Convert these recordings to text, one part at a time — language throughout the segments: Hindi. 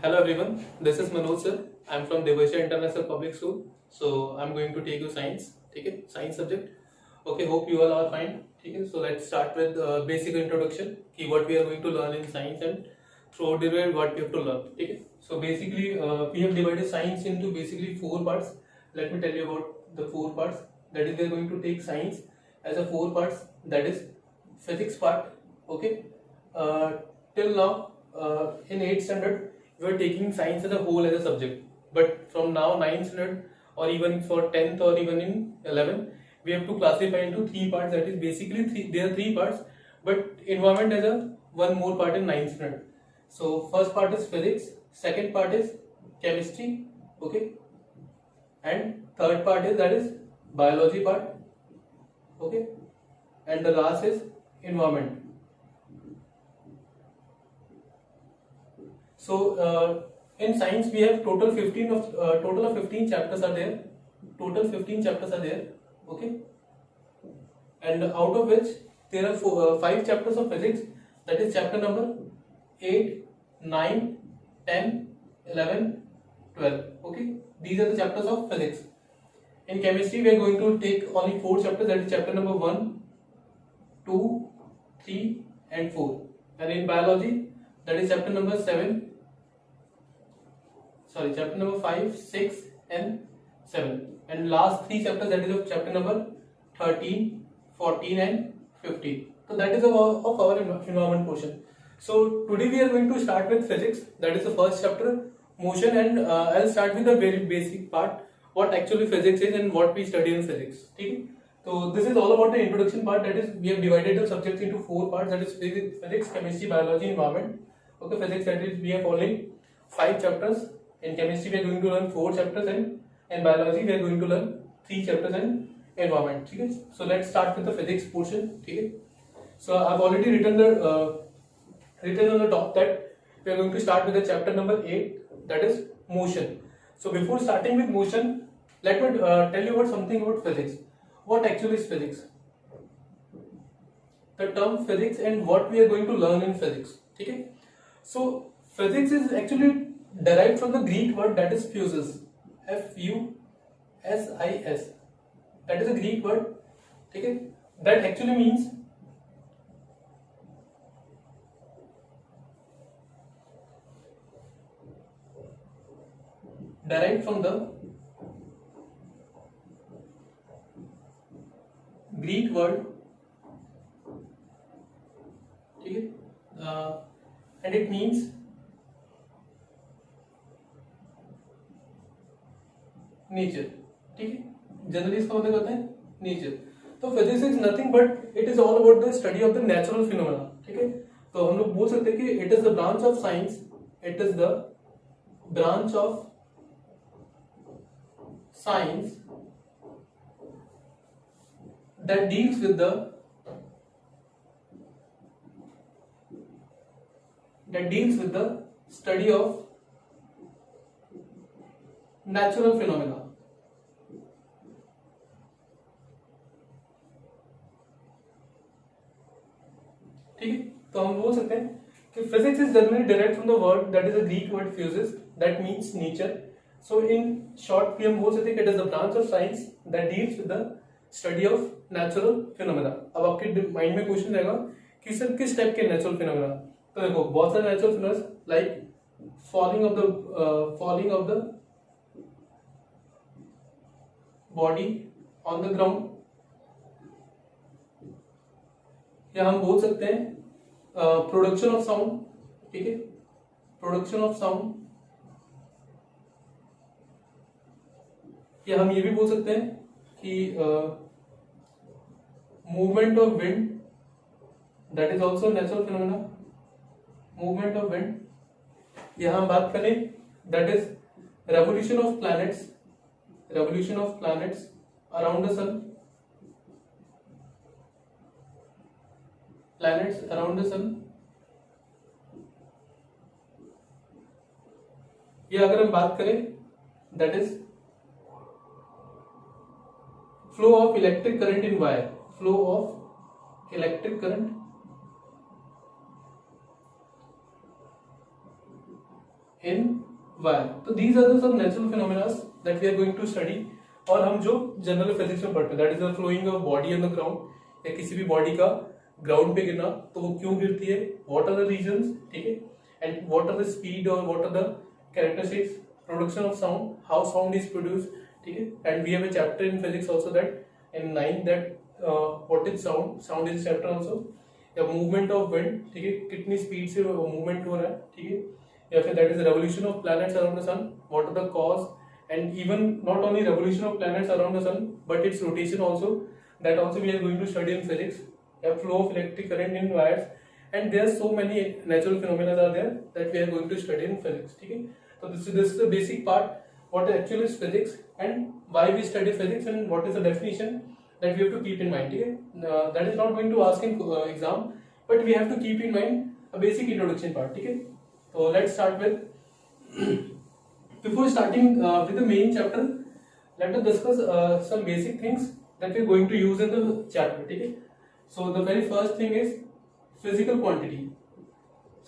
Hello everyone, this is Manoj sir. I'm from Devasha International Public School. So I'm going to take you science, ठीक है? Science subject. Okay, hope you all are fine. ठीक है? So let's start with basic introduction. कि what we are going to learn in science and throughout the way what we have to learn. ठीक है? So basically we have divided science into basically four parts. Let me tell you about the four parts. That is we are going to take science as a four parts. That is physics part. Okay. Uh, till now in 8th standard we are taking science as a whole as a subject, but from now 9th standard or even for 10th or even in 11th we have to classify into three parts. That is basically there are three parts, but environment as a one more part in 9th standard. So first part is physics, second part is chemistry, okay, and third part is that is biology part, okay, and the last is environment. So in science we have total 15 chapters are there. Total 15 chapters are there. Okay, and out of which there are 5 chapters of physics. That is chapter number 8, 9, 10, 11, 12. Okay, these are the chapters of physics. In chemistry we are going to take only 4 chapters. That is chapter number 1, 2, 3, and 4. And in biology that is chapter number 5, 6, and 7. And last 3 chapters, that is of chapter number 13, 14, and 15. So that is of our environment portion. So today we are going to start with physics. That is the first chapter, motion, and I'll start with the very basic part, what actually physics is and what we study in physics. Okay? So this is all about the introduction part. That is, we have divided the subjects into 4 parts. That is physics, chemistry, biology, environment. Okay, physics, that is we have only 5 chapters. In chemistry we are going to learn 4 chapters, and in biology we are going to learn 3 chapters in environment. Okay? So let's start with the physics portion. Okay? So I've already written on the top that we are going to start with the chapter number 8, that is motion. So before starting with motion, let me tell you about something about physics. What actually is physics? The term physics and what we are going to learn in physics. Okay? So physics is actually derived from the Greek word that is fuses, Fusis. That is a Greek word. Okay? That actually means derived from the Greek word. Okay? And it means nature. ठीक है, जनरली इसका मतलब होता है नेचर. तो physics is nothing but it is all about the study of the natural phenomena. ठीक है, तो हम लोग बोल सकते हैं कि it is the branch of science, it is the branch of science that deals with the study of natural phenomena. ठीक है, तो हम बोल सकते हैं कि physics is generally derived from the word that is a Greek word fuses, that means nature. So in short we हम बोल सकते हैं कि it is the branch of science that deals with the study of natural phenomena. अब आपके माइंड में क्वेश्चन रहेगा कि सर किस टाइप के नेचुरल फिनोमेना. तो देखो बहुत सारे natural phenomena like falling of the body on the ground, या हम बोल सकते हैं प्रोडक्शन ऑफ साउंड. ठीक है, प्रोडक्शन ऑफ साउंड, या हम ये भी बोल सकते हैं कि movement of wind, that is also natural phenomena. Movement of wind, यहां हम बात करें that is revolution of planets around the sun, planets around the sun. ये अगर हम बात करें that is flow of electric current in wire, flow of electric current in wire. तो these are the some natural phenomena that we are going to study. और हम जो जनरल फिजिक्स में पढ़ते हैं, that is the flowing of body on the ground, या किसी भी बॉडी का ग्राउंड पे गिरना, तो वो क्यों गिरती है, व्हाट आर द रीजंस, ठीक है, and what are the speed और what are the characteristics, production of sound, how sound is produced, ठीक है, and we have a chapter in physics also that in 9 that what is sound, sound is chapter also, या मूवमेंट ऑफ विंड, ठीक है, कितनी स्पीड से मूवमेंट हो रहा है, ठीक है, या फिर that is revolution of planets around the sun, what are the cause, and even not only revolution of planets around the sun but its rotation also, that also we are going to study in physics, a flow of electric current in wires, and there are so many natural phenomena are there that we are going to study in physics, ठीक है. So this is the basic part, what actually is physics and why we study physics and what is the definition that we have to keep in mind, ठीक है. That is not going to ask in exam, but we have to keep in mind a basic introduction part, ठीक है. So let's start with before starting with the main chapter, let us discuss some basic things that we are going to use in the chapter, ठीक है. So the very first thing is physical quantity.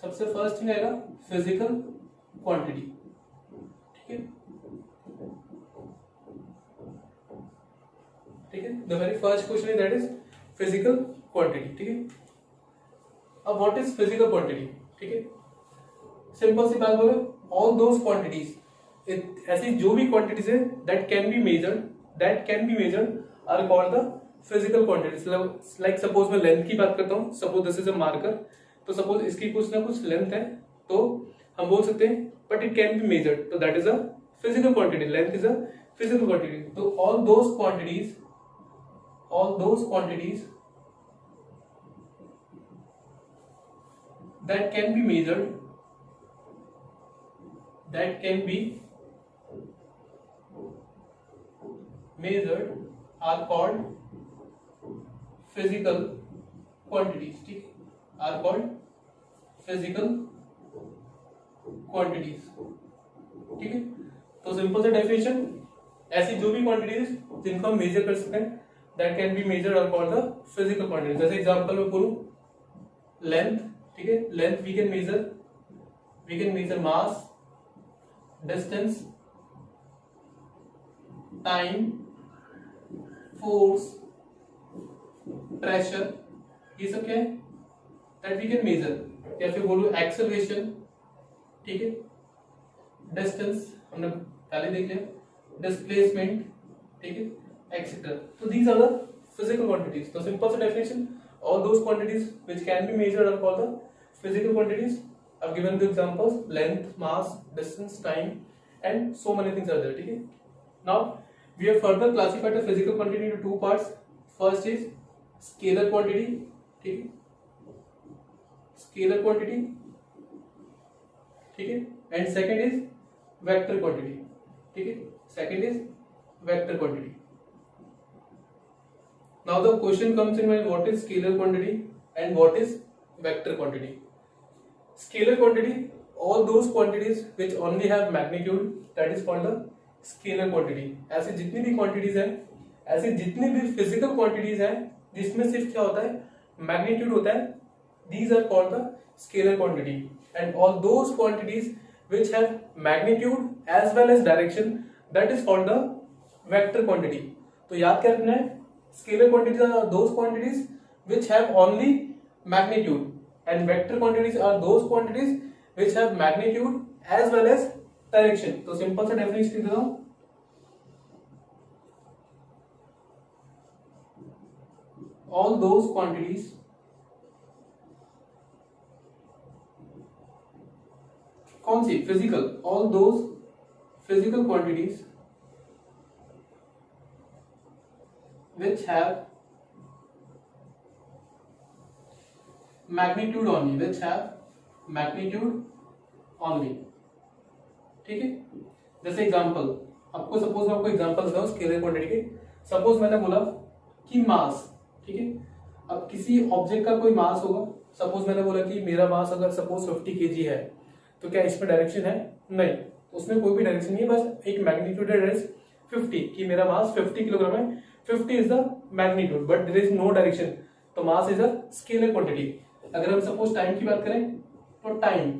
सबसे first thing आएगा physical quantity, ठीक है, ठीक है. The very first question is that is physical quantity, ठीक है. अब what is physical quantity, ठीक है. सिंपल सी बात बोले, all those quantities, ऐसी जो भी क्वांटिटीज है that can be measured are called the physical quantities. Like suppose मैं लेंथ की बात करता हूँ, suppose this is a marker, तो सपोज इसकी कुछ ना कुछ लेंथ है, तो हम बोल सकते हैं but it can be measured, तो that is a physical quantity, length is a physical quantity. तो all those quantities that can be measured are called physical quantities, ठीक, are called physical quantities, ठीक है. तो सिंपल सा डेफिनेशन, ऐसी जो भी क्वांटिटीज जिनको हम मेजर कर सकते हैं that can be measured are called the physical quantities. जैसे एग्जांपल में बोलूं लेंथ, ठीक है, length we can measure mass, distance, time, force, pressure, ये सब क्या है दैट वी कैन मेजर. या फिर बोलो एक्सेलरेशन, ठीक है, डिस्टेंस हमने पहले देख लिया, डिस्प्लेसमेंट, ठीक है, एक्सेट्रा. तो these are the physical quantities. तो सिंपल सा definition, all those quantities which can be measured are called the physical quantities. I've given the examples length, mass, distance, time, and so many things are there, ठीक है. Now we have further classified the physical quantity into two parts. First is scalar quantity, ठीक है, scalar quantity, ठीक है, and second is vector quantity, ठीक है, second is vector quantity. Now the question comes in mind, what is scalar quantity and what is vector quantity. Scalar quantity, all those quantities which only have magnitude, that is called the scalar quantity. ऐसी जितनी भी quantities हैं, ऐसी जितनी भी physical quantities हैं जिसमें सिर्फ क्या होता है, magnitude होता है, these are called the scalar quantity. And all those quantities which have magnitude as well as direction, that is called the vector quantity. तो याद क्या रखना है, scalar quantities are those quantities which have only magnitude, and vector quantities are those quantities which have magnitude as well as direction. तो सिंपल सा डेफिनेशन लिख देता हूं, all those quantities कौन सी physical, all those physical quantities which have magnitude only, ठीक है. जैसे एग्जांपल, आपको सपोज मैं आपको एग्जांपल देता हूँ स्केलर क्वांटिटी के. सपोज मैंने बोला कि मास, ठीक है, अब किसी ऑब्जेक्ट का कोई मास होगा. सपोज मैंने बोला कि मेरा मास अगर सपोज 50 kg है, तो क्या इसमें डायरेक्शन है, नहीं, उसमें कोई भी डायरेक्शन नहीं है, बस एक मैग्नीट्यूड है 50 कि मेरा मास 50 किलोग्राम है, 50 is the magnitude but there is no direction, तो mass is a scalar quantity. अगर हम सपोज टाइम की बात करें, तो टाइम,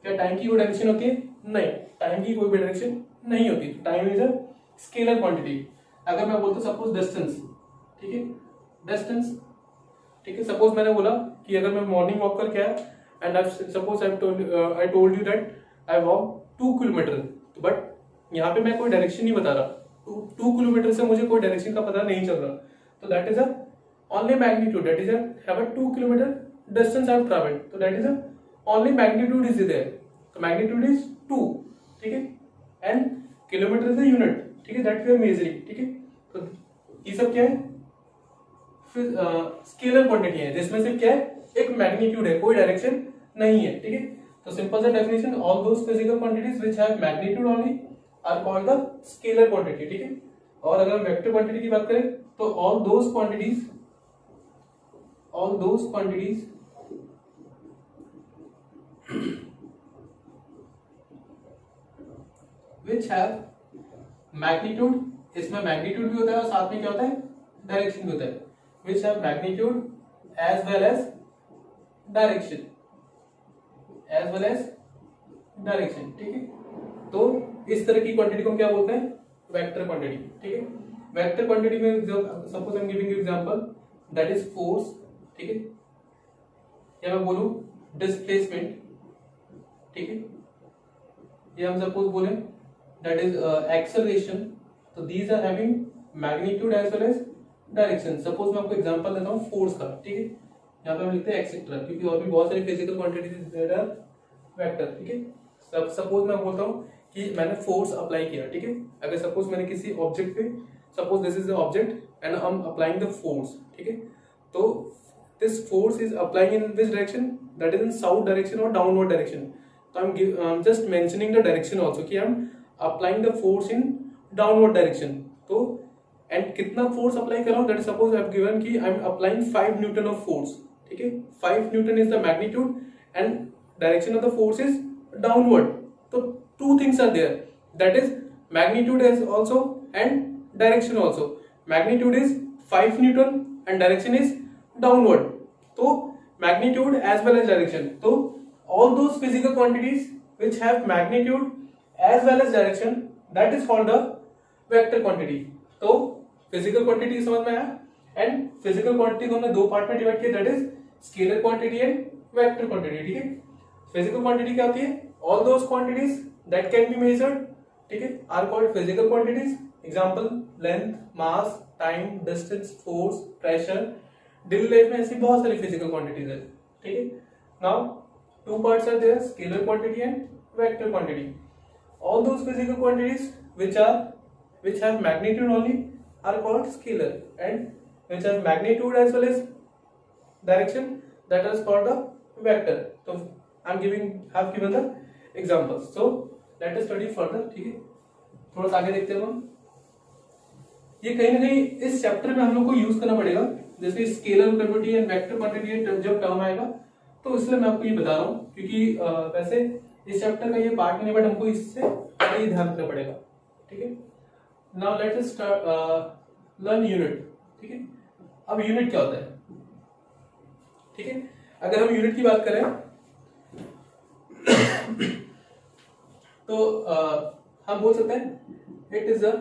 क्या टाइम की कोई डायरेक्शन होती है, नहीं, टाइम की कोई भी डायरेक्शन नहीं होती। Time is a scalar quantity. अगर मैं बोलता हूँ सपोज डिस्टेंस, ठीक है, डिस्टेंस, ठीक है, सपोज मैंने बोला कि अगर मैं मॉर्निंग वॉक करके आया and suppose I told you that I walk 2 kilometre, but यहाँ पे मैं कोई डायरेक्शन नहीं बता रहा, 2 किलोमीटर से मुझे कोई डायरेक्शन का पता नहीं चल रहा, तो that is a only magnitude, that is a have a 2 kilometer distance I have traveled, so that is a only magnitude is there, so magnitude is 2, ठीक है, and kilometer is a unit, ठीक है, that we are measuring, ठीक है। तो ये सब क्या है, फिर स्केलर क्वांटिटी है जिसमें से क्या है, एक मैग्नीट्यूड है, कोई डायरेक्शन नहीं है, ठीक है। तो सिंपल सा definition, all those physical quantities which have magnitude only are called the scalar quantity, ठीक है। और अगर हम वेक्टर क्वांटिटी की बात करें तो all those quantities which have magnitude, इसमें मैग्नीट्यूड भी होता है और साथ में क्या होता है, डायरेक्शन भी होता है, which have magnitude as well as direction, ठीक है। तो इस तरह की क्वांटिटी को हम क्या बोलते हैं, वेक्टर क्वांटिटी, ठीक है। वेक्टर क्वांटिटी में जो suppose I am giving you example, that is force, ठीक है, या मैं बोलूं डिस्प्लेसमेंट, ठीक है, या हम सपोज बोले दैट इज एक्सेलरेशन, तो these are having magnitude as well as direction. Suppose मैं आपको एग्जांपल देता हूं फोर्स का, ठीक है, यहाँ पे हम लिखते हैं एक्सेट्रा, क्योंकि और भी बहुत सारी physical quantities there are vector, ठीक है। सपोज मैं बोलता हूँ कि मैंने फोर्स अप्लाई किया, ठीक है, अगर सपोज मैंने किसी ऑब्जेक्ट पे, suppose this is the object and I am applying the force, ठीक है, तो this force is applying in which direction, that is in south direction or downward direction, so I'm just mentioning the direction also कि I'm applying the force in downward direction, तो and कितना force apply कर रहा हूँ, that is suppose I've given कि I'm applying 5 Newton of force, ठीक है, 5 Newton is the magnitude and direction of the force is downward, तो two things are there, that is magnitude is also and direction also, magnitude is 5 Newton and direction is downward, तो magnitude as well as direction, तो all those physical quantities which have magnitude as well as direction, that is called the vector quantity। तो physical quantity समझ में आया, and physical quantity को हमने दो पार्ट में डिवाइड किया, that is scalar quantity and vector quantity, ठीक है। physical quantity क्या होती है, all those quantities that can be measured, ठीक है, are called physical quantities, example length, mass, time, distance, force, pressure। Daily life में ऐसी बहुत सारी फिजिकल क्वांटिटीज है, ठीक है। Now two parts are there, scalar quantity and vector quantity. All those physical quantities which have magnitude only are called scalar, and which have magnitude as well as direction, that is called the vector। तो have given the examples, so let us study further, ठीक है। थोड़ा सा आगे देखते हैं हम, ये कहीं ना कहीं इस चैप्टर में हम लोग को यूज करना पड़ेगा, जैसे scalar quantity and vector quantity जब टर्म आएगा, तो इसलिए मैं आपको ये बता रहा हूँ, क्योंकि वैसे इस चैप्टर का ये पार्ट नहीं, बट हमको इससे ये ध्यान रखना पड़ेगा, ठीक है। Now let us learn unit, ठीक है। अब यूनिट क्या होता है, ठीक है। अगर हम यूनिट की बात करें तो हम बोल सकते हैं it is a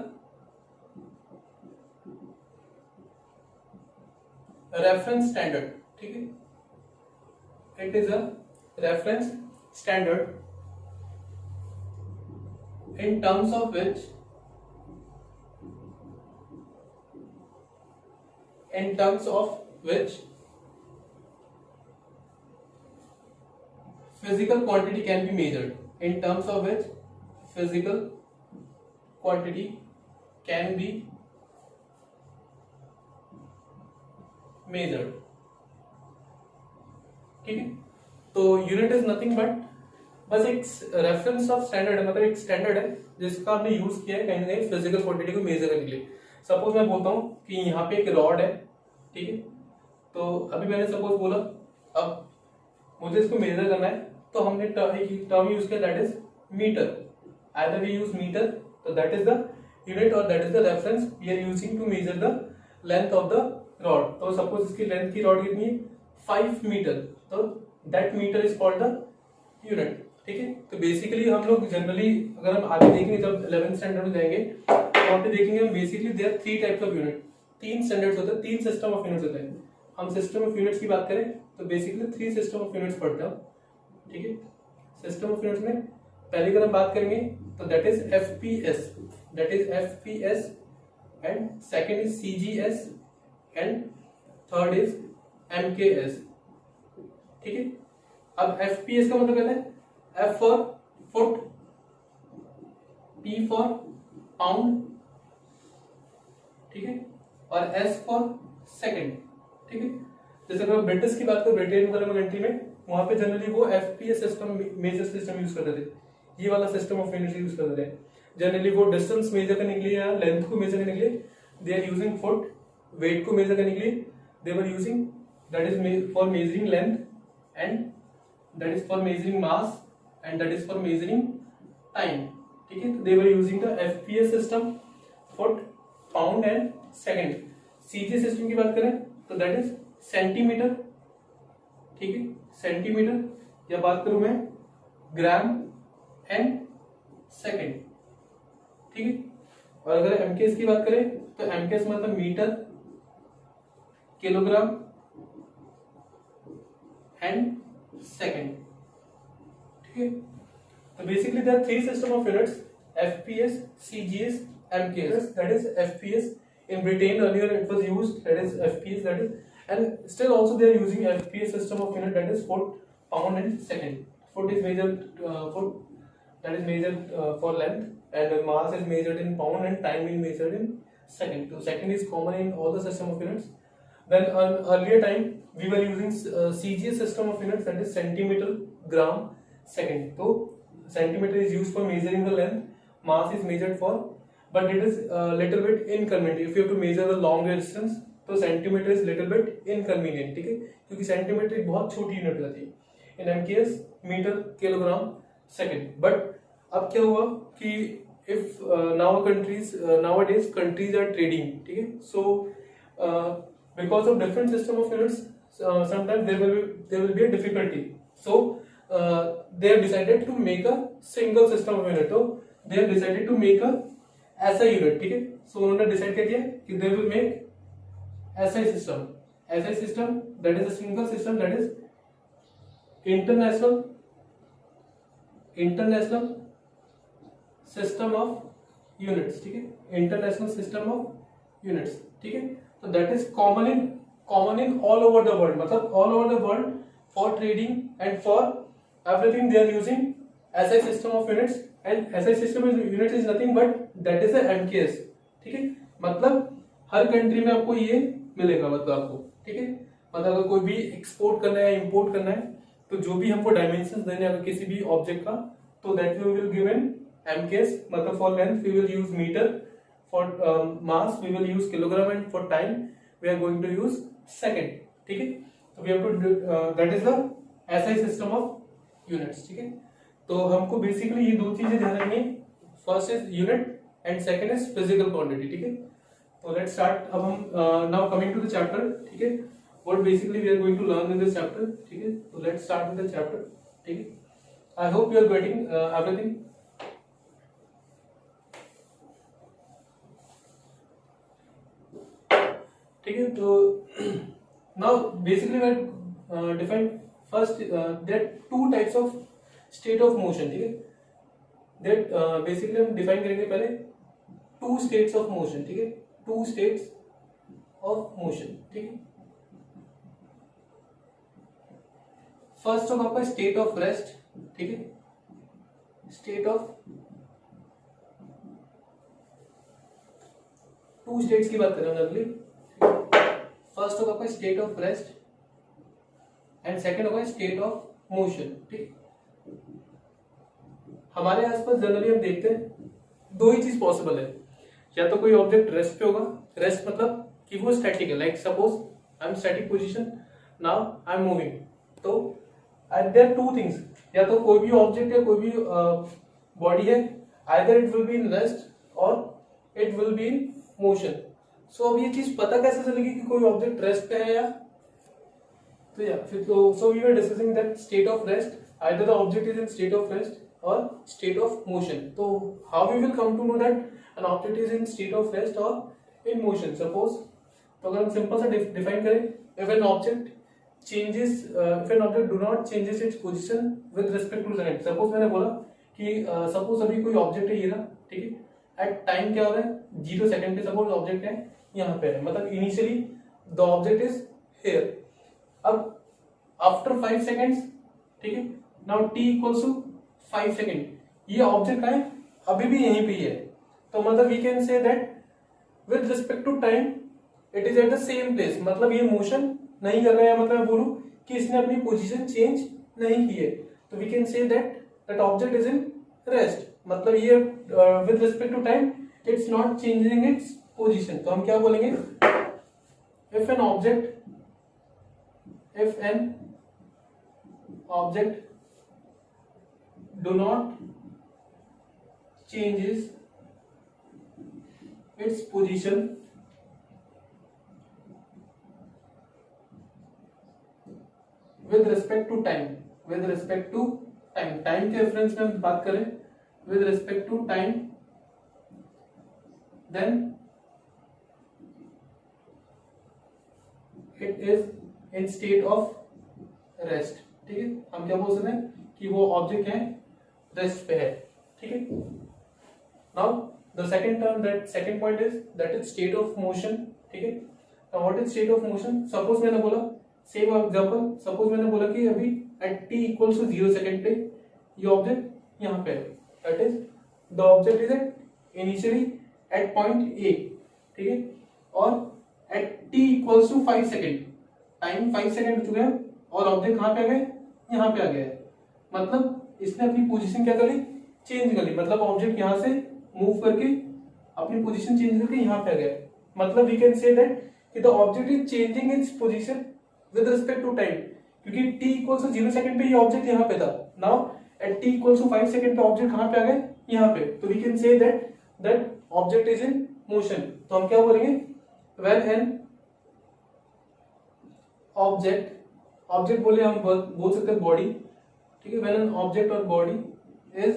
reference standard, ठीक है, it is a reference standard in terms of which physical quantity can be measured, in terms of which physical quantity can be measured, ठीक है। तो यूनिट इज नथिंग बट बस एक रेफरेंस ऑफ स्टैंडर्ड है, मतलब एक स्टैंडर्ड है जिसका हमने यूज किया है कहीं ना कहीं फिजिकल क्वांटिटी को मेजर करने के लिए। सपोज मैं बोलता हूँ कि यहाँ पे एक रॉड है, ठीक है, तो अभी मैंने सपोज बोला अब मुझे इसको मेजर करना है, तो हमने टर्म यूज किया that is metre, either we use metre, तो दैट इज द यूनिट और that is the reference we are using to measure the length of the rod. तो सपोज इसकी लेंथ की रॉड कितनी है 5 मीटर, तो that metre is called the unit. ठीक है। तो बेसिकली हम लोग जनरली अगर हम आगे देखेंगे जब 11th स्टैंडर्ड में जाएंगे तो वहाँ पे देखेंगे हम basically there 3 types of unit, 3 standards होते हैं, 3 सिस्टम ऑफ यूनिट्स होते हैं। हम सिस्टम ऑफ यूनिट्स की बात करें तो बेसिकली 3 सिस्टम ऑफ यूनिट्स पढ़ते हैं, ठीक है। सिस्टम ऑफ यूनिट्स में पहले अगर हम बात करेंगे तो that is FPS, and second is CGS and third is MKS, ठीक है। अब एफपीएस का मतलब कहते हैं F for foot, P for pound, ठीक है, और S फॉर सेकंड, ठीक है। जैसे अगर ब्रिटिश की बात करें, ब्रिटेन कंट्री में वहां पे जनरली वो FPS system, measure system use करते थे, ये वाला सिस्टम ऑफ यूनिट्स यूज करते थे। जनरली वो डिस्टेंस मेजर करने के लिए या लेंथ को मेजर करने के लिए they are using foot, weight को मेजर करने के लिए they were using that is for measuring length and that is for measuring mass and that is for measuring time, ठीक है। तो they were using the FPS system, foot, pound and second। CG system की बात करें तो that is सेंटीमीटर, ठीक है, सेंटीमीटर, या बात करूं मैं ग्राम एंड सेकंड, ठीक है। और अगर एमकेएस की बात करें तो एमकेएस मतलब मीटर, किलोग्राम एंड सेकंड, ठीक है। तो basically there are 3 system of units, FPS, CGS, MKS. That is FPS in Britain earlier it was used, that is FPS, that is, and still also they are using FPS system of unit, that is foot, pound and second। Foot is measured that is measured for length and mass is measured in pound and time is measured in second। So second is common in all the system of units। Then on earlier time we were using CGS system of units, that is centimeter, gram, second। So centimeter is used for measuring the length, mass is measured for, but it is little bit inconvenient if you have to measure the long distance, तो centimeter is little bit inconvenient, ठीक है, क्योंकि centimeter एक बहुत छोटी यूनिट रहती है। in MKS metre, kilogram, second. But अब क्या हुआ कि if nowadays countries are trading, ठीक है, so because of different system of units sometimes there will be a difficulty, so they have decided to make a single system of unit, so they have decided to make a SI unit, ठीक है। सो उन्होंने डिसाइड कर दिया कि they will make SI system, SI system that is a single system, that is international system of units, ठीक है, इंटरनेशनल सिस्टम ऑफ यूनिट्स, ठीक है। तो that is common in all over the world, मतलब all over the world for trading and for everything they are using SI system of units, and SI system unit is nothing but that is MKS, ठीक है। मतलब हर कंट्री में आपको ये मिलेगा, मतलब आपको, ठीक है। मतलब अगर कोई भी एक्सपोर्ट करना है, इंपोर्ट करना है, तो जो भी हमको डायमेंशंस देने हैं किसी भी ऑब्जेक्ट का, तो that we will give in MKS। मतलब for length we will use metre, for mass we will use kilogram and for time we are going to use second, ठीक है। तो we have to that is the SI system of units, ठीक है। तो हमको बेसिकली ये दो चीजें ध्यान रखनी है, first is unit and second is physical quantity, ठीक है। तो लेट्स स्टार्ट। अब हम now coming to the chapter, ठीक है, what basically we are going to learn in this chapter, ठीक है। तो let's start with the chapter, ठीक है। I hope you are getting everything, ठीक है। तो now basically we are define first there two types of state of motion, ठीक है। दैट बेसिकली हम डिफाइन करेंगे पहले टू स्टेट्स ऑफ मोशन, ठीक है, टू स्टेट्स ऑफ मोशन, ठीक है। फर्स्ट ऑफ आपका स्टेट ऑफ रेस्ट, ठीक है, स्टेट ऑफ, टू स्टेट्स की बात करेंगे अगली। फर्स्ट ऑफ आपका state of rest and second होगा स्टेट ऑफ मोशन, ठीक। हमारे आसपास जनरली हम देखते हैं दो ही चीज पॉसिबल है, या तो कोई ऑब्जेक्ट रेस्ट पे होगा, रेस्ट मतलब कि वो स्टैटिक है, like suppose I M static position, now I am moving, तो देयर आर टू थिंग्स, या तो कोई भी ऑब्जेक्ट है, कोई भी बॉडी है, either it will be in rest और it will be in motion. So अब ये चीज पता कैसे चलेगी कि कोई ऑब्जेक्ट रेस्ट पे है या, तो या फिर तो so we were discussing that state of rest either the object is in state of rest or state of motion. So how we will come to know that an object is in state of rest or in motion? Suppose, तो अगर हम सिंपल सा डिफाइन करें, if an object changes, if an object do not changes its position with respect to time. Suppose मैंने बोला कि suppose अभी कोई object है ये ना, ठीक है, at time क्या हो रहा है 0 सेकंड पे suppose object है यहाँ पे है, मतलब initially the object is here. अब आफ्टर 5 सेकेंड्स, ठीक है, now t equals to 5 second, ये ऑब्जेक्ट है अभी भी यहीं पे ही है, तो मतलब we can say that with respect to time it is at the same place, मतलब ये मोशन नहीं कर रहा है, मतलब मैं बोलूं कि इसने अपनी पोजीशन चेंज नहीं की है, तो we can say that that object is in rest, मतलब ये with respect to time it's not changing its position. तो हम क्या बोलेंगे, if an object do not changes its position with respect to time, time के रेफरेंस में हम बात करें, with respect to time, then it is in state of rest. ठीक है, हम क्या बोल सकते हैं कि वो ऑब्जेक्ट है रेस्ट पे है. ठीक है, now the second term, that second point is that is state of motion. ठीक है, now what is state of motion? Suppose मैंने बोला, सेम एग्जांपल, सपोज मैंने बोला कि अभी at t equals to 0 second पे ये ऑब्जेक्ट यहाँ पे है, that is the object is at initially at point A. ठीक है, और at t equals to 5 second, time 5 second हो चुके हैं और ऑब्जेक्ट कहाँ पे आ गए, यहाँ पे आ गया है, मतलब इसने अपनी पोजीशन क्या कर ली, चेंज कर ली, मतलब ऑब्जेक्ट यहाँ से मूव करके अपनी पोजीशन चेंज करके यहाँ पे आ गया, मतलब वी कैन से दैट कि the object is changing its position with respect to time, क्योंकि t इक्वल्स टू 0 सेकंड पे ये ऑब्जेक्ट यहाँ पे था, now at t equals to 5 second पे ऑब्जेक्ट कहाँ पे आ गए, यहाँ पे, तो we can say that object is in motion. तो हम क्या बोलेंगे, व्हेन एन ऑब्जेक्ट बोले हम बोल सकते हैं बॉडी. ठीक है, व्हेन एन ऑब्जेक्ट और body is,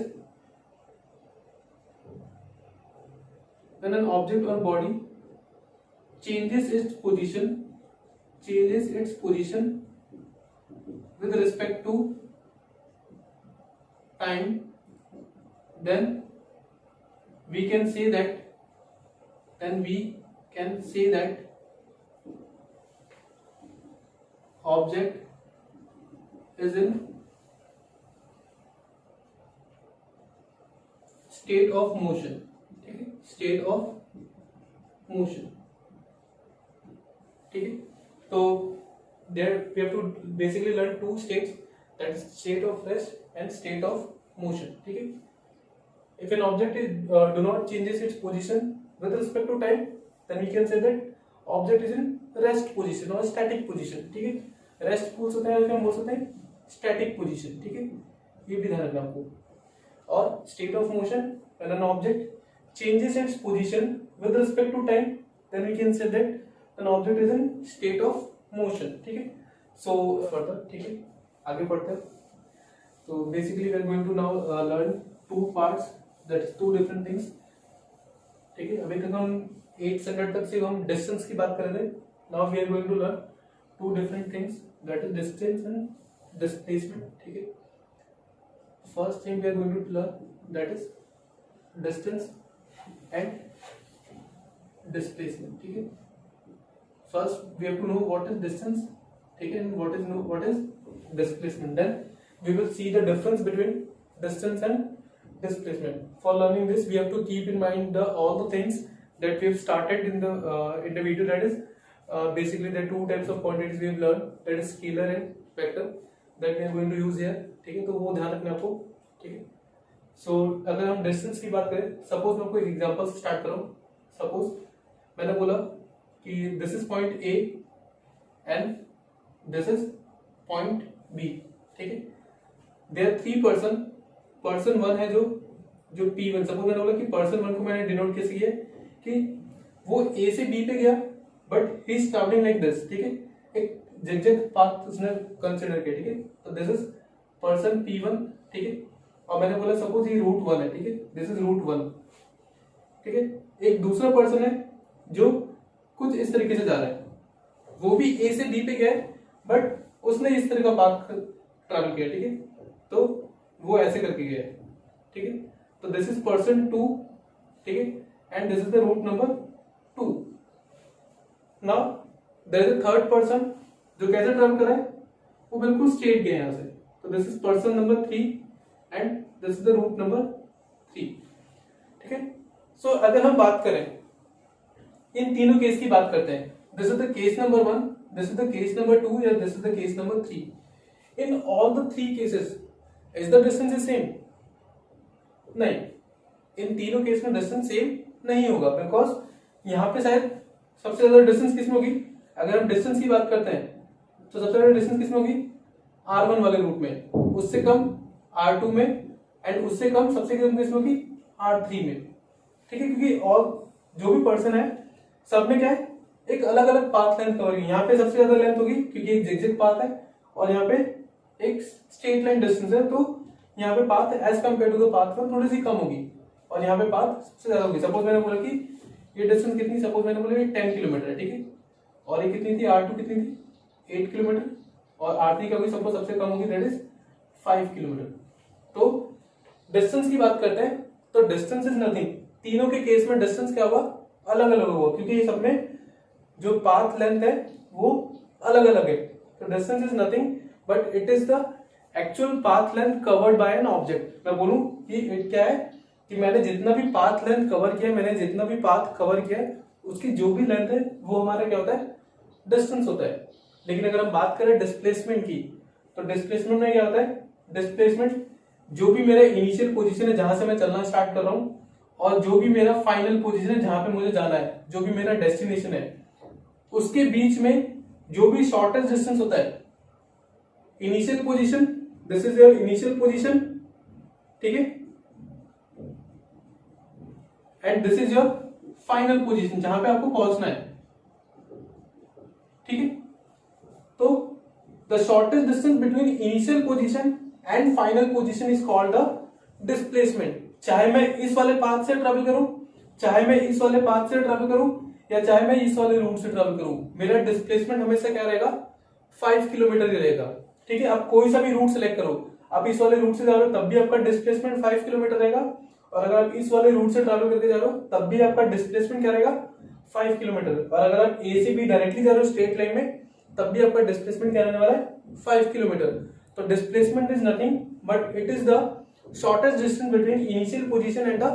when an object और body changes its position with respect to time, then we can say that object is in state of motion. Okay? State of motion. ठीक है, तो there we have to basically learn two states, that is state of rest and state of motion. ठीक है, if an object is do not changes its position with respect to time, then we can say that object is in rest position or static position. ठीक है, रेस्ट बोल सकते हैं या हम बोल सकते हैं स्टैटिक पोजीशन. ठीक है, ये भी ध्यान रखना आपको. और state of motion, when an object changes its position with respect to time, then we can say that an object is in state of motion. ठीक है, so further, ठीक है, आगे बढ़ते हैं. So basically we are going to now learn two parts, that is two different things. ठीक है, अभी तक हम 8 स्टैंडर्ड तक से हम डिस्टेंस की बात कर रहे थे. Now we are going to learn two different things, that is distance and displacement. ठीक है, first thing we are going to learn, that is distance and displacement. ठीक है, first we have to know what is distance, ठीक है, and what is displacement. Then we will see the difference between distance and displacement. For learning this, we have to keep in mind all the things that we have started in the video. That is basically the two types of quantities we have learned, that is scalar and vector, that we are going to use here. ठीक है, तो वो ध्यान रखना आपको. ठीक है, so अगर हम डिस्टेंस की बात करें, सपोज मैं कोई एग्जांपल से स्टार्ट करूँ. सपोज मैंने बोला कि this is point A and this is point B. ठीक है, देयर 3 पर्सन 1 है जो P1. सपोज मैंने बोला कि पर्सन 1 को मैंने डिनोट कैसे किया कि वो A से B पे गया, but he is travelling like this. ठीक है, एक जिगजैग पाथ उसने कंसीडर किया. ठीक है, तो दिस इज पर्सन P1, ठीक है, और मैंने बोला सपोज ये रूट 1 है, ठीक है, दिस इज रूट 1, ठीक है। एक दूसरा पर्सन है जो कुछ इस तरीके से जा रहा है, वो भी A से B पे गया है बट उसने इस तरह का पाथ ट्रैवल किया, ठीक है, तो वो ऐसे करके गया है, ठीक है। तो दिस इज पर्सन 2, ठीक है, and this is the route number 2। Now there is a third person जो कैसे ट्रैवल कर रहा है, वो बिल्कुल स्ट्रेट गया यहां से, तो this is person number 3 and this is the route number 3, ठीक है। सो अगर हम बात करें इन तीनों केस की बात करते हैं, this is the case number 1, this is the case number 2 या this is the case number 3, in all the 3 cases is the distance is same? नहीं, इन तीनों केस में डिस्टेंस सेम नहीं होगा, बिकॉज यहां पे शायद सबसे ज्यादा डिस्टेंस किसमें होगी, अगर हम डिस्टेंस की बात करते हैं तो सबसे ज्यादा डिस्टेंस किसमें होगी, R1 वाले रूट में, उससे कम R2 में, एंड उससे कम सबसे कम किसमें होगी, R3 में, ठीक है। क्योंकि और जो भी पर्सन है सब में क्या है, एक अलग अलग पाथ लेंथ कवर की, यहाँ पे सबसे ज्यादा लेंथ होगी क्योंकि एक जिगजैग पाथ है और यहाँ पे एक स्ट्रेट लाइन डिस्टेंस है, तो यहाँ पे path as compare to the path में थोड़ी सी कम होगी और यहाँ पे पाथ सबसे ज्यादा होगी। सपोज मैंने बोला कि ये डिस्टेंस कितनी, सपोज मैंने बोला ये 10 किलोमीटर है, ठीक है, और ये कितनी थी, R2 कितनी थी, 8 किलोमीटर, और R3 का भी सपोज सबसे कम होगी, दैट इज 5 किलोमीटर। तो डिस्टेंस की बात करते हैं तो डिस्टेंस इज नथिंग, तीनों के केस में डिस्टेंस क्या होगा, अलग अलग होगा, क्योंकि ये सब में जो पाथ लेंथ है वो अलग अलग है। तो distance is nothing but it is the actual path length covered by an object. मैं बोलूं कि इट क्या है कि मैंने जितना भी पाथ लेंथ कवर किया, मैंने जितना भी पाथ कवर किया उसकी जो भी लेंथ है वो हमारा क्या होता है, डिस्टेंस होता है। लेकिन अगर हम बात करें डिस्प्लेसमेंट की, तो डिस्प्लेसमेंट में क्या होता है, डिस्प्लेसमेंट जो भी मेरा इनिशियल पोजीशन है जहां से मैं चलना स्टार्ट कर रहा हूं और जो भी मेरा फाइनल पोजीशन है जहां पे मुझे जाना है, जो भी मेरा डेस्टिनेशन है, उसके बीच में जो भी शॉर्टेस्ट डिस्टेंस होता है, initial position, this is your initial position, ठीक है, and this is your final position जहां पे आपको पहुंचना है, ठीक है। तो the shortest distance between initial position and final position is called the displacement. चाहे मैं इस वाले पाथ से ट्रेवल करूं, चाहे मैं इस वाले पाथ से ट्रेवल करूं, या चाहे मैं इस वाले रूट से ट्रेवल करूं, मेरा डिस्प्लेसमेंट हमेशा क्या रहेगा, 5 किलोमीटर ही रहेगा, ठीक है। आप कोई सा भी रूट सिलेक्ट करो, आप इस वाले रूट से जा रहे हो तब भी आपका डिस्प्लेसमेंट 5 किलोमीटर रहेगा, और अगर आप इस वाले रूट से ट्रेवल करके जा रहे हो तब भी आपका डिस्प्लेसमेंट क्या रहेगा, 5 किलोमीटर। और अगर आप ए से बी डायरेक्टली जा रहे हो स्ट्रेट लाइन में तब भी आपका डिस्प्लेसमेंट क्या रहने वाला है, 5 किलोमीटर। तो displacement is nothing but it is the shortest distance between initial position and the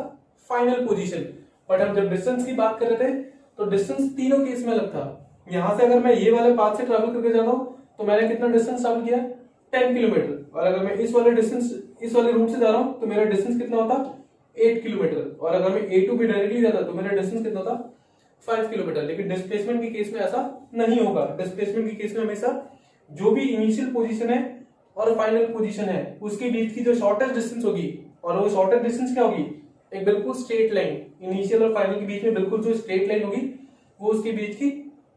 final position. But हम जब डिस्टेंस की बात कर रहे थे तो डिस्टेंस तीनों केस में अलग था। यहां से अगर मैं ये वाले पाथ से ट्रेवल करके जा रहा हूं तो मैंने कितना डिस्टेंस ट्रेवल किया, 10 किलोमीटर, और अगर मैं इस वाले डिस्टेंस इस वाले रूट से जा रहा हूं तो मेरा डिस्टेंस कितना होता, 8 किलोमीटर, और अगर मैं A to B डायरेक्टली जाता तो मेरा डिस्टेंस कितना होता, 5 किलोमीटर। लेकिन डिस्प्लेसमेंट के केस में ऐसा नहीं होगा। डिस्प्लेसमेंट के केस में हमेशा जो भी इनिशियल पोजीशन है और फाइनल पोजीशन है उसके बीच की जो शॉर्टेस्ट डिस्टेंस होगी, और वो शॉर्टेस्ट डिस्टेंस क्या होगी, एक बिल्कुल स्ट्रेट लाइन, इनिशियल और फाइनल के बीच में बिल्कुल जो स्ट्रेट लाइन होगी वो उसके बीच की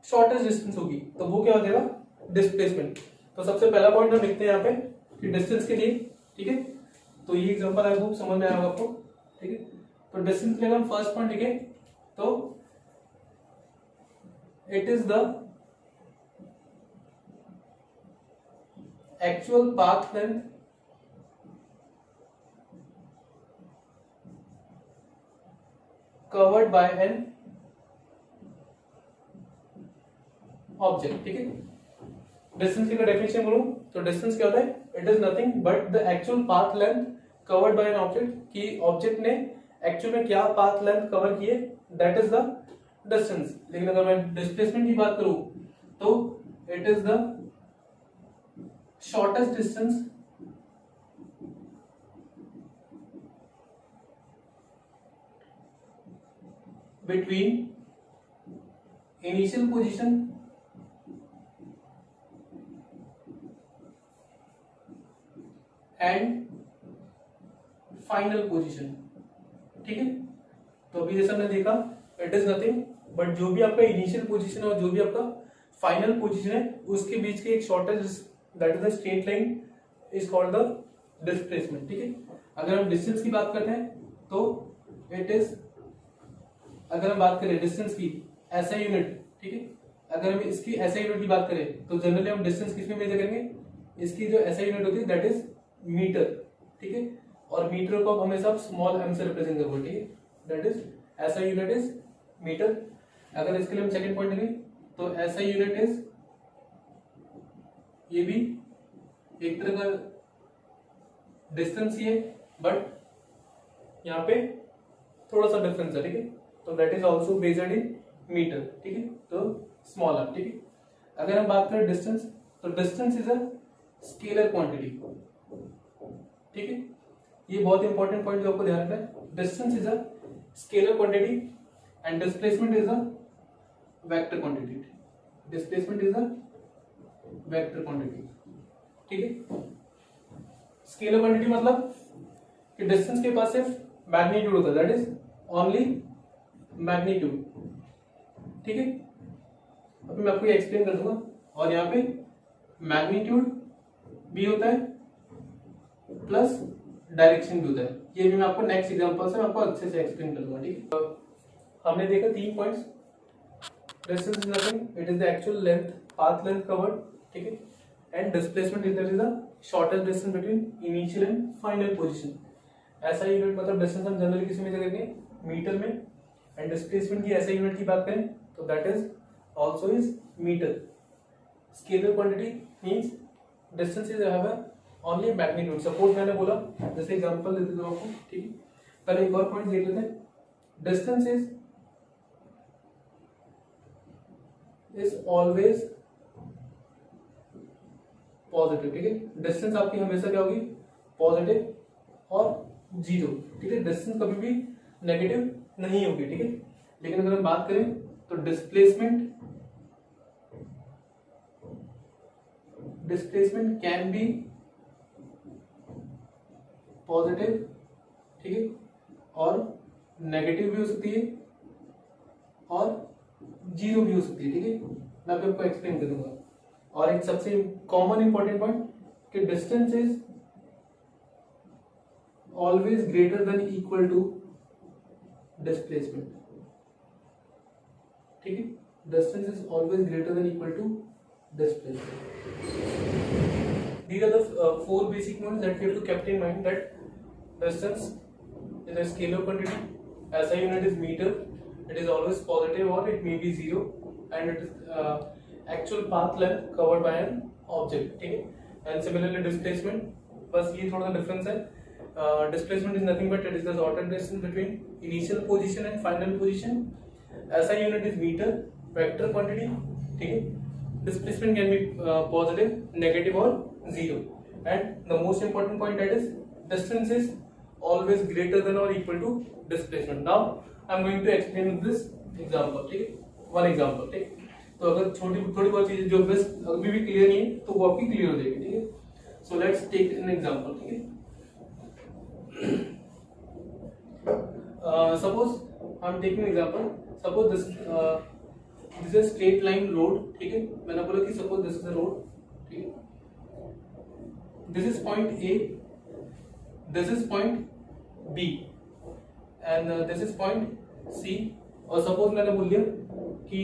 शॉर्टेस्ट डिस्टेंस होगी, तो वो क्या हो जाएगा, डिस्प्लेसमेंट। तो सबसे पहला पॉइंट हम लिखते हैं यहाँ पे कि डिस्टेंस के लिए, ठीक है। तो ये एग्जांपल आई होप समझ में आएगा आपको, ठीक है। तो डिस्टेंस के लिए हम फर्स्ट पॉइंट लिखे तो it is the actual path length covered by an object, ठीक है। डिस्टेंस की डेफिनेशन बोलूं तो डिस्टेंस क्या होता है, it is nothing but the actual path length covered by an object, कि ऑब्जेक्ट ने एक्चुअल में क्या पाथ लेंथ कवर किए, दैट इज द डिस्टेंस। लेकिन अगर मैं डिस्प्लेसमेंट की बात करूं तो it is the shortest distance between initial position and final position, ठीक है। तो अभी जैसा हमने देखा इट इज नथिंग बट जो भी आपका इनिशियल पोजीशन है और जो भी आपका फाइनल पोजीशन है उसके बीच की एक shortage that is the straight line is called the displacement, ठीक है। अगर हम डिस्टेंस की बात करते हैं तो इट इज, अगर हम बात करें डिस्टेंस की एसआई यूनिट, ठीक है, अगर हम इसकी एसआई यूनिट की बात करें तो जनरली हम डिस्टेंस किस में मेजर करेंगे, इसकी जो एसआई यूनिट होती है दैट इज मीटर, ठीक है, और मीटर को हमेशा स्मॉल एम से रिप्रेजेंट करोगे, ठीक है, that is SI unit is metre. अगर इसके लिए हम सेकंड पॉइंट देंगे तो एसआई यूनिट इज, ये भी एक तरह का डिस्टेंस ही है बट यहाँ पे थोड़ा सा डिफरेंस है, ठीक है, तो that is also based in metre, ठीक है, तो स्मॉल r, ठीक है। अगर हम बात करें डिस्टेंस तो distance is a scalar quantity, ठीक है, ये बहुत इंपॉर्टेंट पॉइंट जो आपको ध्यान रखना है, distance is a scalar quantity and displacement is a vector quantity, displacement is a vector quantity, ठीक है। स्केलर क्वांटिटी मतलब कि डिस्टेंस के पास सिर्फ मैग्नीट्यूड होता है, दैट इज ओनली मैग्नीट्यूड, ठीक है। अभी मैं आपको ये एक्सप्लेन कर दूंगा, और यहाँ पे मैग्नीट्यूड भी होता है प्लस डायरेक्शन भी होता है, ये भी मैं आपको नेक्स्ट एग्जांपल से आपको अच्छे से एक्सप्लेन कर दूंगा, ठीक है। हमने देखा 3 points, distance is nothing, it is the actual length, path length covered, ठीक है, and displacement is the shortest distance between initial and final position. ऐसा यूनिट मतलब डिस्टेंस हम जनरली किसी में करेंगे मीटर में, एंड डिस्प्लेसमेंट की ऐसा यूनिट की बात करें तो that is also is metre. Scalar quantity means distance is have only magnitude, suppose मैंने बोला, जैसे एग्जांपल देते हूं आपको, ठीक है। पहले एक और पॉइंट देख लेते हैं, डिस्टेंस इज ऑलवेज पॉजिटिव, ठीक है, डिस्टेंस आपकी हमेशा क्या होगी, पॉजिटिव और जीरो, ठीक है, डिस्टेंस कभी भी नेगेटिव नहीं होगी, ठीक है। लेकिन अगर हम बात करें तो डिस्प्लेसमेंट कैन बी पॉजिटिव, ठीक है, और नेगेटिव भी हो सकती है और जीरो भी हो सकती है, ठीक है, मैं आपको एक्सप्लेन करूंगा। और एक सबसे कॉमन इंपॉर्टेंट पॉइंट कि distance is always greater than equal to displacement, ठीक है, distance is always greater than equal to displacement. These are the 4 basic points that we have to keep in mind, that distance is a scalar quantity, SI unit is meter, it is always positive or it may be zero, and it is actual path length covered by an object, ठीक है। And similarly displacement, बस ये थोड़ा सा डिफरेंस है, displacement is nothing but it is the shortest distance between initial position and final position, SI unit is meter, vector quantity, ठीक है। Displacement can be positive, negative or zero, and the most important point that is distance is always greater than or equal to displacement. Now I am going to explain this example, ठीक है, one example, ठीक है। तो अगर थोड़ी बहुत चीजें जो बस अभी भी क्लियर नहीं है तो वो आपकी क्लियर हो जाएगी, ठीक है। So let's take an example, ठीक है। Suppose I am taking example, suppose this is straight line road, ठीक है, मैंने बोला कि suppose this is a road, ठीक है, this is point A, this is point B, and this is point C, और सपोज मैंने बोल दिया कि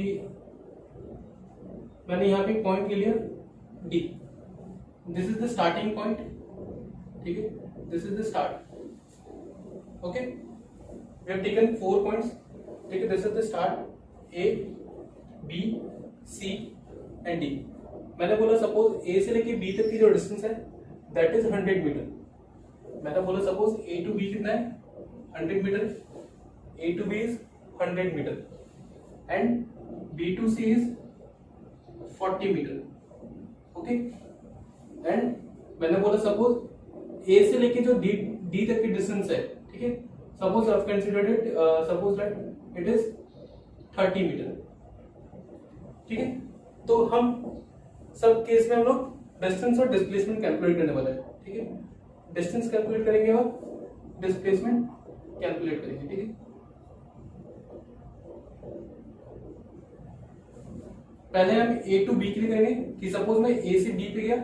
मैंने यहाँ पे पॉइंट ले लिया D, this is the starting point, ठीक है, this is the start, okay, we have taken 4 points, ठीक है, this is the start A, B, C and D। मैंने बोला सपोज A से लेके B तक की जो डिस्टेंस है दैट इज 100 मीटर। मैंने बोला सपोज A टू B कितना है 100 मीटर, A टू B इज 100 metre and B to C इज 40 मीटर, ओके। एंड मैंने बोला सपोज A से लेके जो D तक की डिस्टेंस है, ठीक है, suppose I have considered it, suppose that it is 30 metre, ठीक है। तो हम सब केस में हम लोग डिस्टेंस और डिस्प्लेसमेंट कैलकुलेट करने वाले हैं, ठीक है, डिस्टेंस कैलकुलेट करेंगे और डिस्प्लेसमेंट कैलकुलेट करेंगे, ठीक है। पहले हम A टू B के लिए करेंगे कि सपोज मैं A से B पे गया,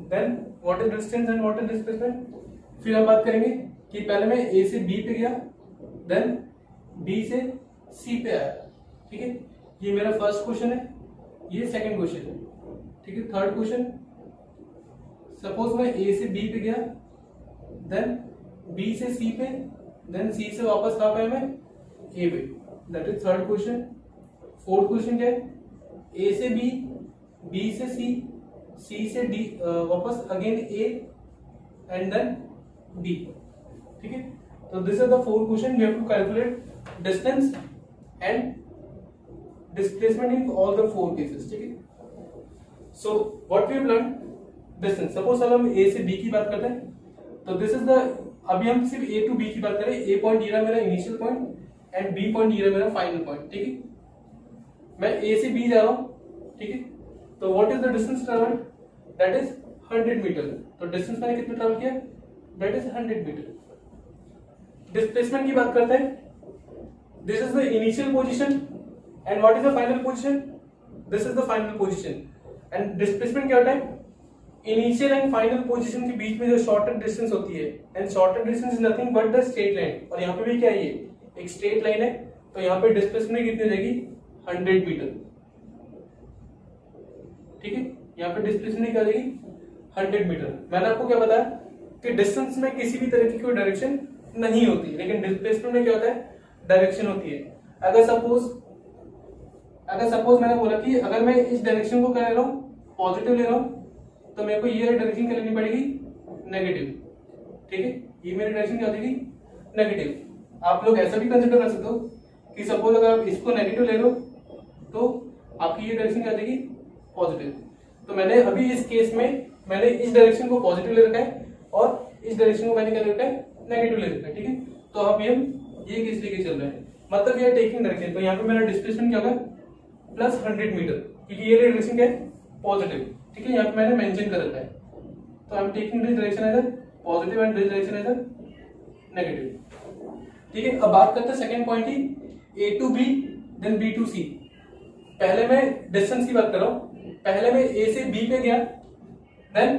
then what is distance and what is displacement. फिर हम बात करेंगे कि पहले मैं ए से बी पे गया, देन बी से सी पे आया, ठीक है। ये मेरा फर्स्ट क्वेश्चन है, ये सेकंड क्वेश्चन है, ठीक है। थर्ड क्वेश्चन, सपोज मैं ए से बी पे गया, देन बी से सी पे, देन सी से वापस कहाँ पे आया मैं, ए पे, that is third question. Fourth question क्या है, ए से बी, बी से सी से डी, वापस again A and then B, ठीक है। तो this is the four question, we have to calculate distance and displacement in all the four cases, ठीक है। So what we have learn, distance. Suppose अगर हम ए से बी की बात करते हैं, तो दिस इज द, अभी हम सिर्फ ए टू बी की बात करें, ए पॉइंट ये रहा मेरा initial point and B point ये रहा मेरा फाइनल पॉइंट, ठीक है। मैं ए से बी जा रहा हूं, ठीक है। तो what is the distance travelled, that is 100 metre. तो डिस्टेंस मैंने कितना ट्रेवल किया, दैट इज 100 मीटर। डिस्प्लेसमेंट की बात करते हैं, this is the initial position and what is the final position, this is the final position. And displacement क्या होता है, इनिशियल एंड फाइनल पोजीशन के बीच में जो शॉर्टर डिस्टेंस होती है, and shorter distance is nothing but the straight line. और यहाँ पे भी क्या है, ये एक स्ट्रेट लाइन है, तो यहाँ पे डिस्प्लेसमेंट कितनी हो जाएगी, 100 मीटर, ठीक है। यहाँ पे डिस्प्लेसमेंट क्या हो जाएगी, 100 मीटर। मैंने आपको क्या बताया कि डिस्टेंस में किसी भी तरह की कोई डायरेक्शन नहीं होती, लेकिन डिस्प्लेसमेंट में क्या होता है, डायरेक्शन होती है। अगर सपोज मैंने बोला कि अगर मैं इस डायरेक्शन को क्या ले रहा हूँ, पॉजिटिव ले रहा हूँ, तो मेरे को ये डायरेक्शन क्या लेनी पड़ेगी, नेगेटिव, ठीक है। ये मेरी डायरेक्शन क्या हो जाएगी, नेगेटिव। आप लोग ऐसा भी कंसिडर कर सकते हो कि सपोज अगर आप इसको नेगेटिव ले लो तो आपकी ये डायरेक्शन क्या हो जाएगी, पॉजिटिव। तो मैंने अभी इस केस में मैंने इस डायरेक्शन को पॉजिटिव ले रखा है और इस डायरेक्शन को मैंने क्या ले रखा है, नेगेटिव ले रखा है, ठीक है। तो अभी हम ये केस लेके चल रहे हैं, मतलब ये टेकिंग डायरेक्शन। तो यहाँ पे मेरा डिस्प्लेसमेंट क्या होगा, प्लस 100 मीटर, क्योंकि ये डायरेक्शन क्या है, पॉजिटिव, ठीक है। यहाँ पे मैंने मेंशन कर रखा है। तो I am taking this direction as positive and this direction as negative, ठीक है। अब बात करते हैं सेकंड पॉइंट की, A to B then B to C. पहले मैं डिस्टेंस की बात कर रहा हूं, पहले मैं ए से बी पे गया, देन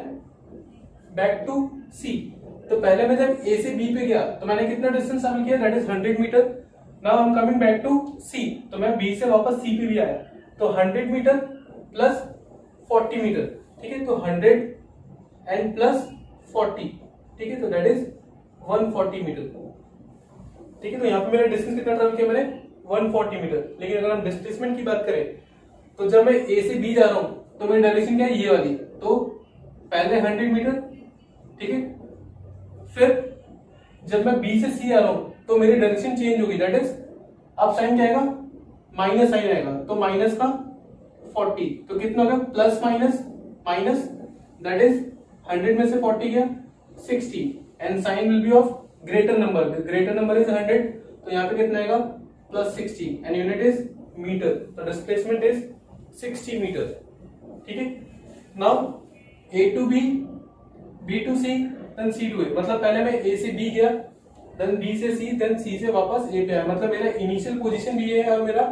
बैक टू सी। तो पहले मैं जब ए से बी पे गया तो मैंने कितना डिस्टेंस शामिल किया, that is 100 metre. Now I am coming back to C, तो मैं बी से वापस सी पे भी आया, तो 100 मीटर प्लस 40 मीटर, ठीक है। तो 100 एंड प्लस 40, ठीक है, तो दैट इज 140 मीटर, ठीक है। तो यहाँ पे मेरा डिस्टेंस कितना ट्रेवल किया मैंने, 140 मीटर। लेकिन अगर हम डिस्प्लेसमेंट की बात करें, तो जब मैं ए से बी जा रहा हूं तो मेरी डायरेक्शन क्या है, ये वाली। तो पहले 100 मीटर, ठीक है। फिर जब मैं बी से सी आ रहा हूं तो मेरी डायरेक्शन चेंज होगी, दैट इज अब साइन क्या आएगा, माइनस साइन आएगा। तो माइनस का 40, तो कितना होगा, plus minus minus, that is 100 में से 40 गया 60, and sign will be of greater number, greater number is 100, तो यहाँ पे कितना आएगा, plus 60, and unit is metre. तो डिस्प्लेसमेंट इज 60 मीटर, ठीक है। Now A to B, B to C, then C to A. मतलब पहले मैं ए से बी गया, देन बी से सी, देन सी से वापस ए पे आया। मतलब मेरा इनिशियल पोजीशन भी ये है और मेरा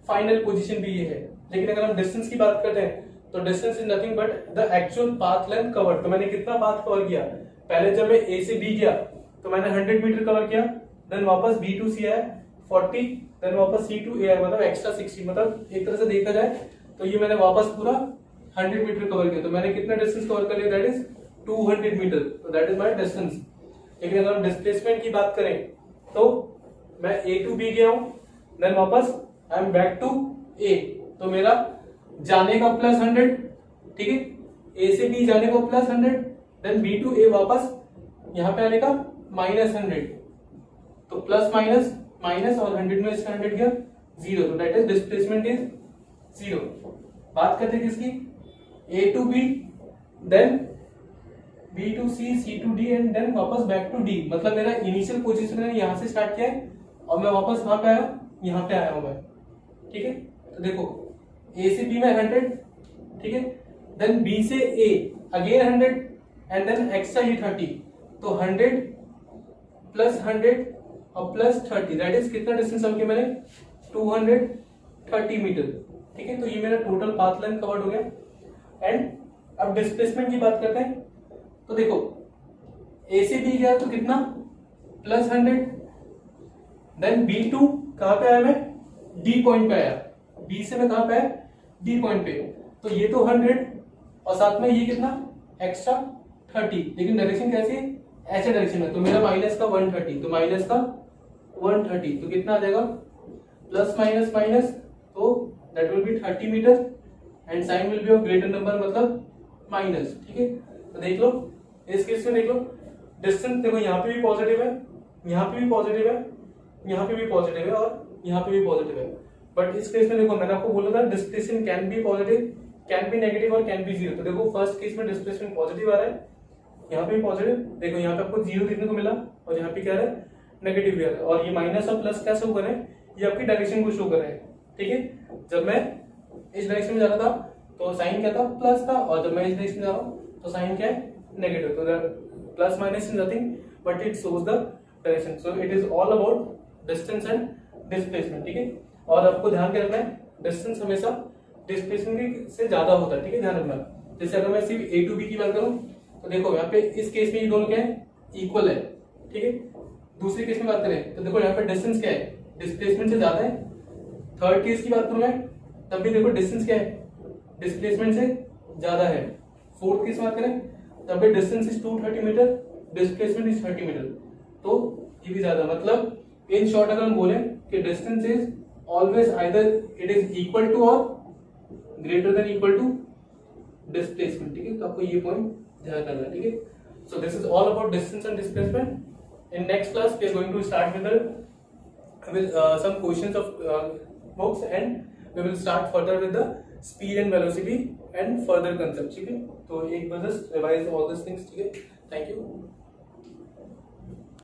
फाइनल पोजीशन भी ये है। लेकिन अगर हम डिस्टेंस की बात करते हैं तो distance is nothing but the actual path length covered. तो मैंने कितना पाथ कवर किया, पहले जब मैं ए से बी गया तो मैंने 100 मीटर कवर किया, देन वापस बी टू सी आया 40, देन वापस सी टू ए आया, मतलब एक्स्ट्रा 60। मतलब एक तरह से देखा जाए तो ये मैंने वापस पूरा 100 मीटर कवर किया। तो मैंने कितना डिस्टेंस कवर कर लिया, दैट इज 200 मीटर। तो दैट इज माय डिस्टेंस। लेकिन अगर हम डिस्प्लेसमेंट की बात करें तो मैं ए टू बी गया हूं, देन वापस आई एम बैक टू ए। तो मेरा जाने का प्लस 100, ठीक है, ए से बी जाने का प्लस 100, देन बी टू ए वापस यहां पे आने का माइनस 100। तो प्लस माइनस माइनस और 100 में इसका 100 गया 0। तो दैट इज डिस्प्लेसमेंट इज 0। बात करते हैं किसकी, A to B, then B to C, C to D, and then वापस बैक टू डी। मतलब मेरा इनिशियल पोजीशन मैंने यहां से स्टार्ट किया है और मैं वापस कहां पे आया, यहां पे आया हूं मैं, ठीक है। तो देखो ए से बी में 100, ठीक है, देन बी से ए अगेन 100, एंड देन एक्स्ट्रा ये 30। तो 100 प्लस 100 और प्लस 30, दैट इज कितना डिस्टेंस हम किया मैंने, 230 मीटर, ठीक है। तो ये मेरा टोटल पाथ लेंथ कवर्ड हो गया। एंड अब डिस्प्लेसमेंट की बात करते हैं। तो देखो ए से बी गया तो कितना +100, देन B2 कहां पे आया मैं D पॉइंट पे आया, B से मैं कहां पे आया D पॉइंट पे, तो ये तो 100 और साथ में ये कितना एक्स्ट्रा 30, लेकिन डायरेक्शन कैसी ऐसे डायरेक्शन में, तो मेरा माइनस का 130, तो माइनस का 130 तो कितना आ जाएगा प्लस माइनस माइनस, तो that will be 30 metre and sign will be of greater number मतलब माइनस। ठीक है, तो देख लो इस केस में देख लो डिस्टेंस, देखो यहाँ पे भी पॉजिटिव है, यहाँ पे भी पॉजिटिव है, यहाँ पे भी पॉजिटिव है और यहाँ पे भी पॉजिटिव है, बट इस केस में देखो मैंने आपको बोला था displacement can be positive, can be negative और कैन बी जीरो। तो देखो फर्स्ट केस में डिस्प्लेसमेंट पॉजिटिव आ रहा है, यहाँ पे भी पॉजिटिव, देखो यहाँ पे आपको जीरो देखने को मिला और यहाँ पे क्या है नेगेटिव भी आ रहा है, और ये माइनस और प्लस क्या शो कर रहे हैं, ये आपकी डायरेक्शन को शो कर रहे हैं। ठीक है, जब मैं इस डायरेक्शन में जा रहा था तो साइन क्या था प्लस था, और जब मैं इस डायरेक्शन में जा रहा हूँ तो साइन क्या है नेगेटिव, तो plus minus is nothing but it shows the direction, so it is all about distance and displacement. ठीक है, और आपको ध्यान के रखना है डिस्टेंस हमेशा डिस्प्लेसमेंट से ज्यादा होता है। ठीक है, ध्यान रखना, जैसे अगर मैं सिर्फ A to B की बात करूं तो देखो यहाँ पे इस केस में ये दोनों क्या है इक्वल है। ठीक है, दूसरे केस में बात करें तो देखो यहाँ पे डिस्टेंस क्या है डिस्प्लेसमेंट से ज्यादा है। थर्ड केस की बात करूं मैं तब भी देखो डिस्टेंस क्या है डिस्प्लेसमेंट से ज्यादा है। फोर्थ केस बात करें तब भी distance is 230 metre, displacement is 30 metre, तो ये भी ज्यादा, मतलब इन शॉर्ट अगर हम बोले कि distance is always either it is equal to और greater than equal to displacement. ठीक है, तो आपको ये पॉइंट ध्यान रखना है। ठीक है, so this is all about distance and displacement. In next class we are going to start with some questions of books, and we will start further with the speed and velocity and further concepts. ठीक है, तो एक बार just revise all these things. ठीक है, thank you.